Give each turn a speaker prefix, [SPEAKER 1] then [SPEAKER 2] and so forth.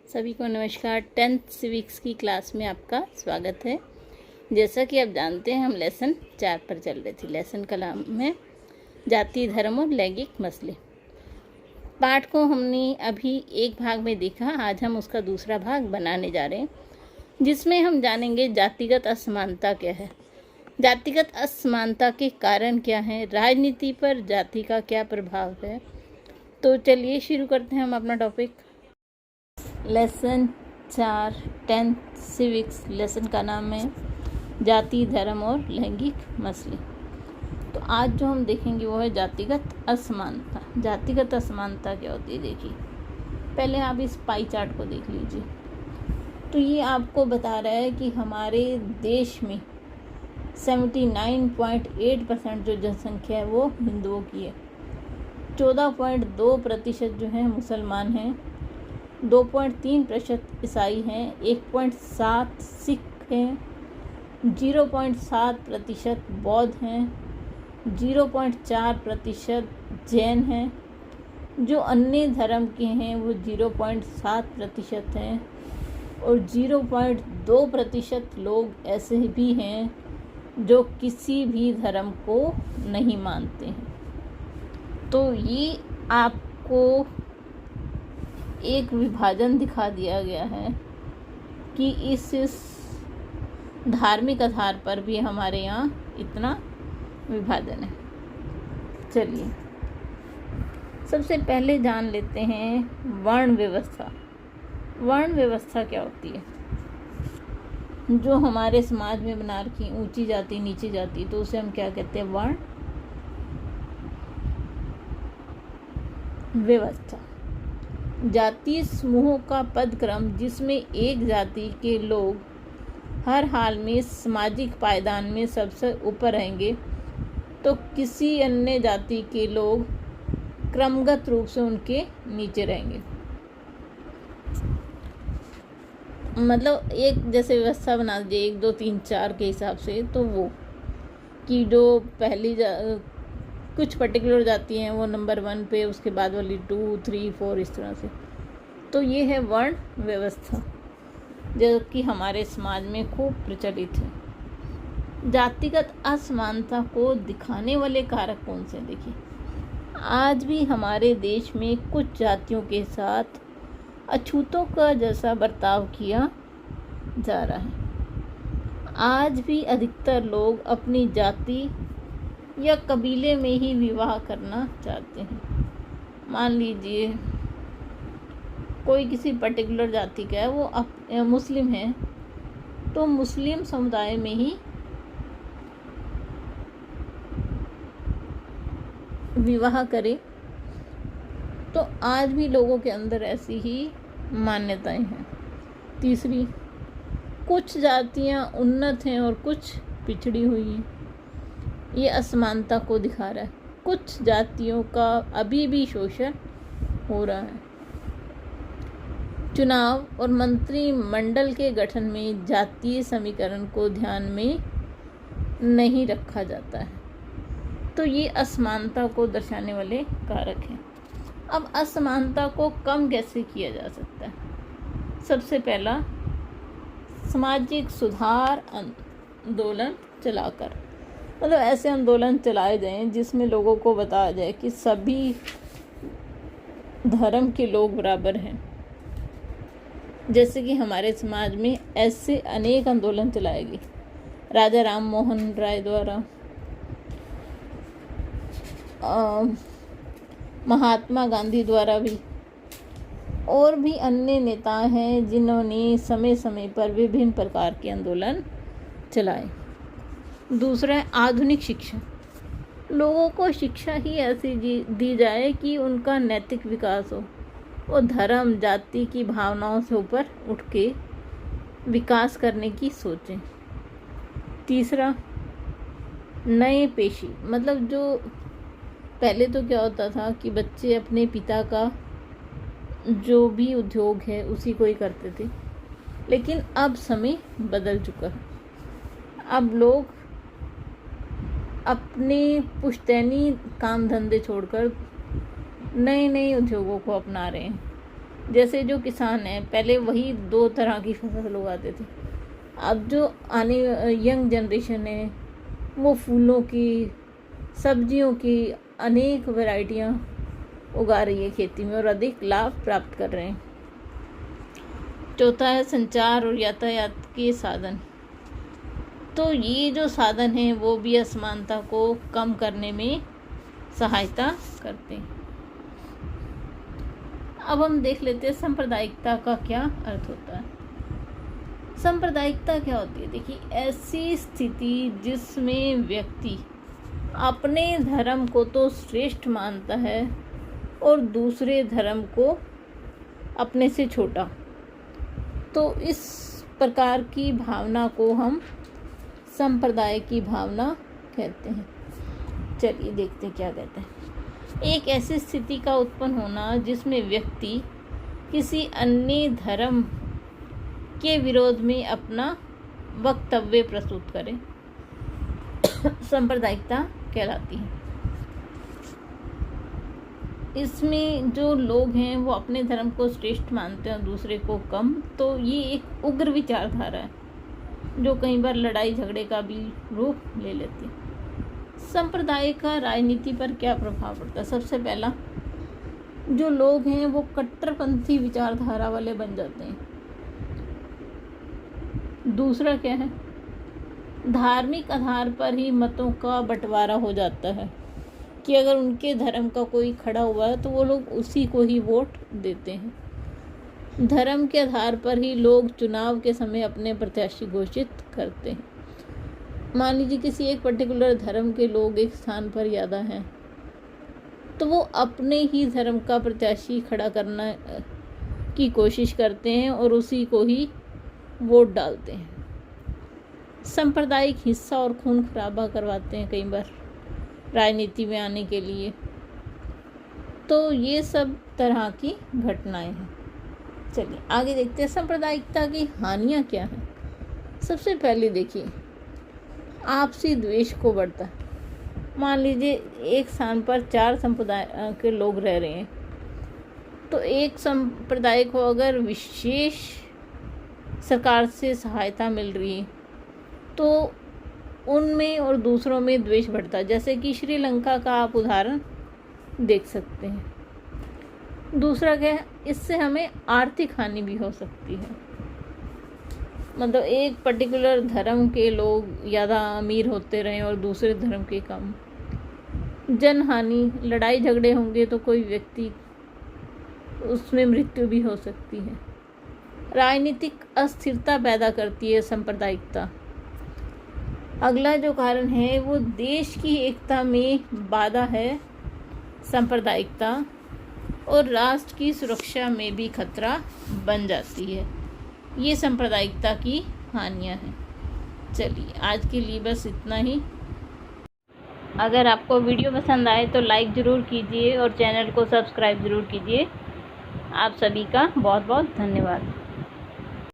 [SPEAKER 1] सभी को नमस्कार। 10th सिविक्स की क्लास में आपका स्वागत है। जैसा कि आप जानते हैं हम लेसन 4 पर चल रहे थे। लेसन का नाम है जाति, धर्म और लैंगिक मसले। पाठ को हमने अभी एक भाग में देखा, आज हम उसका दूसरा भाग बनाने जा रहे हैं, जिसमें हम जानेंगे जातिगत असमानता क्या है, जातिगत असमानता के कारण क्या हैं, राजनीति पर जाति का क्या प्रभाव है। तो चलिए शुरू करते हैं हम अपना topic. Lesson 4 10th civics. Lesson का नाम है जाति, धर्म और लैंगिक मसले। तो आज जो हम देखेंगे वो है जातिगत असमानता। जातिगत असमानता क्या होती है देखिए। पहले आप इस पाई चार्ट को देख लीजिए। तो ये आपको बता रहा है कि हमारे देश में 79.8% जो जनसंख्या है वो हिंदुओं की है, 14.2% जो है मुसलमान हैं, 2.3% ईसाई हैं, 1.7 सिख हैं, 0.7% बौद्ध हैं, 0.4% जैन हैं। जो अन्य धर्म के हैं वो 0.7% हैं और 0.2% लोग ऐसे भी हैं जो किसी भी धर्म को नहीं मानते हैं। तो ये आपको एक विभाजन दिखा दिया गया है कि इस धार्मिक आधार पर भी हमारे यहाँ इतना विभाजन है। चलिए सबसे पहले जान लेते हैं वर्ण व्यवस्था। वर्ण व्यवस्था क्या होती है? जो हमारे समाज में बना रखी ऊंची जाति नीची जाति, तो उसे हम क्या कहते हैं? वर्ण व्यवस्था। जातीय समूहों का पदक्रम जिसमें एक जाति के लोग हर हाल में सामाजिक पायदान में सबसे ऊपर रहेंगे, तो किसी अन्य जाति के लोग क्रमगत रूप से उनके नीचे रहेंगे। मतलब एक जैसे व्यवस्था बना दीजिए 1 2 3 4 के हिसाब से, तो वो कि जो पहली कुछ पर्टिकुलर जाती हैं वो नंबर 1 पे, उसके बाद वाली 2 3 4 इस तरह से। तो ये है वर्ण व्यवस्था जो कि हमारे समाज में खूब प्रचलित है। जातिगत असमानता को दिखाने वाले कारक कौन से? देखिए, आज भी हमारे देश में कुछ जातियों के साथ अछूतों का जैसा बर्ताव किया जा रहा है। आज भी अधिकतर लोग अपनी जाति या कबीले में ही विवाह करना चाहते हैं। मान लीजिए कोई किसी पर्टिकुलर जाति का है, वो मुस्लिम है, तो मुस्लिम समुदाय में ही विवाह करे। तो आज भी लोगों के अंदर ऐसी ही मान्यताएं हैं। तीसरी, कुछ जातियां उन्नत हैं और कुछ पिछड़ी हुई हैं। ये असमानता को दिखा रहा है। कुछ जातियों का अभी भी शोषण हो रहा है। चुनाव और मंत्रिमंडल के गठन में जातीय समीकरण को ध्यान में नहीं रखा जाता है। तो ये असमानता को दर्शाने वाले कारक हैं। अब असमानता को कम कैसे किया जा सकता है? सबसे पहला, सामाजिक सुधार आंदोलन चलाकर। मतलब ऐसे आंदोलन चलाए जाएं जिसमें लोगों को बताया जाए कि सभी धर्म के लोग बराबर हैं। जैसे कि हमारे समाज में ऐसे अनेक आंदोलन चलाए गए, राजा राम मोहन राय द्वारा, महात्मा गांधी द्वारा भी, और भी अन्य नेता हैं जिन्होंने समय समय पर विभिन्न प्रकार के आंदोलन चलाए। दूसरा है आधुनिक शिक्षा। लोगों को शिक्षा ही ऐसी दी जाए कि उनका नैतिक विकास हो और धर्म जाति की भावनाओं से ऊपर उठ के विकास करने की सोचें। तीसरा, नए पेशे। मतलब जो पहले तो क्या होता था कि बच्चे अपने पिता का जो भी उद्योग है उसी को ही करते थे, लेकिन अब समय बदल चुका है। अब लोग अपने पुश्तैनी काम धंधे छोड़कर नए नए उद्योगों को अपना रहे हैं। जैसे जो किसान हैं पहले वही 2 तरह की फसल उगाते थे, अब जो आने यंग जनरेशन है वो फूलों की, सब्जियों की अनेक वैरायटियाँ उगा रही है खेती में और अधिक लाभ प्राप्त कर रहे हैं। चौथा है संचार और यातायात के साधन। तो ये जो साधन हैं वो भी असमानता को कम करने में सहायता करते हैं। अब हम देख लेते हैं सांप्रदायिकता का क्या अर्थ होता है। सांप्रदायिकता क्या होती है? देखिए, ऐसी स्थिति जिसमें व्यक्ति अपने धर्म को तो श्रेष्ठ मानता है और दूसरे धर्म को अपने से छोटा, तो इस प्रकार की भावना को हम संप्रदाय की भावना कहते हैं। चलिए देखते हैं क्या कहते हैं। एक ऐसी स्थिति का उत्पन्न होना जिसमें व्यक्ति किसी अन्य धर्म के विरोध में अपना वक्तव्य प्रस्तुत करे, सांप्रदायिकता कहलाती है। इसमें जो लोग हैं वो अपने धर्म को श्रेष्ठ मानते हैं और दूसरे को कम, तो ये एक उग्र विचारधारा है जो कई बार लड़ाई झगड़े का भी रूप ले लेती है। संप्रदाय का राजनीति पर क्या प्रभाव पड़ता है? सबसे पहला, जो लोग हैं वो कट्टरपंथी विचारधारा वाले बन जाते हैं। दूसरा क्या है? धार्मिक आधार पर ही मतों का बंटवारा हो जाता है कि अगर उनके धर्म का कोई खड़ा हुआ है तो वो लोग उसी को ही वोट देते हैं। धर्म के आधार पर ही लोग चुनाव के समय अपने प्रत्याशी घोषित करते हैं। मान लीजिए किसी एक पर्टिकुलर धर्म के लोग एक स्थान पर ज़्यादा हैं तो वो अपने ही धर्म का प्रत्याशी खड़ा करना की कोशिश करते हैं और उसी को ही वोट डालते हैं। सांप्रदायिक हिस्सा और खून खराबा करवाते हैं कई बार राजनीति में आने के लिए। तो ये सब तरह की घटनाएं हैं। चलिए आगे देखते हैं सांप्रदायिकता की हानियां क्या हैं। सबसे पहले देखिए, आपसी द्वेष को बढ़ता है। मान लीजिए एक स्थान पर 4 संप्रदाय के लोग रह रहे हैं, तो एक संप्रदाय को अगर विशेष सरकार से सहायता मिल रही है तो उनमें और दूसरों में द्वेष बढ़ता है। जैसे कि श्रीलंका का आप उदाहरण देख सकते हैं। दूसरा क्या है, इससे हमें आर्थिक हानि भी हो सकती है। मतलब एक पर्टिकुलर धर्म के लोग ज़्यादा अमीर होते रहें और दूसरे धर्म के कम, जनहानि, लड़ाई झगड़े होंगे तो कोई व्यक्ति उसमें मृत्यु भी हो सकती है। राजनीतिक अस्थिरता पैदा करती है सांप्रदायिकता। अगला जो कारण है वो देश की एकता में बाधा है सांप्रदायिकता, और राष्ट्र की सुरक्षा में भी खतरा बन जाती है। ये सांप्रदायिकता की हानियाँ हैं। चलिए आज के लिए बस इतना ही। अगर आपको वीडियो पसंद आए तो लाइक ज़रूर कीजिए और चैनल को सब्सक्राइब ज़रूर कीजिए। आप सभी का बहुत बहुत धन्यवाद।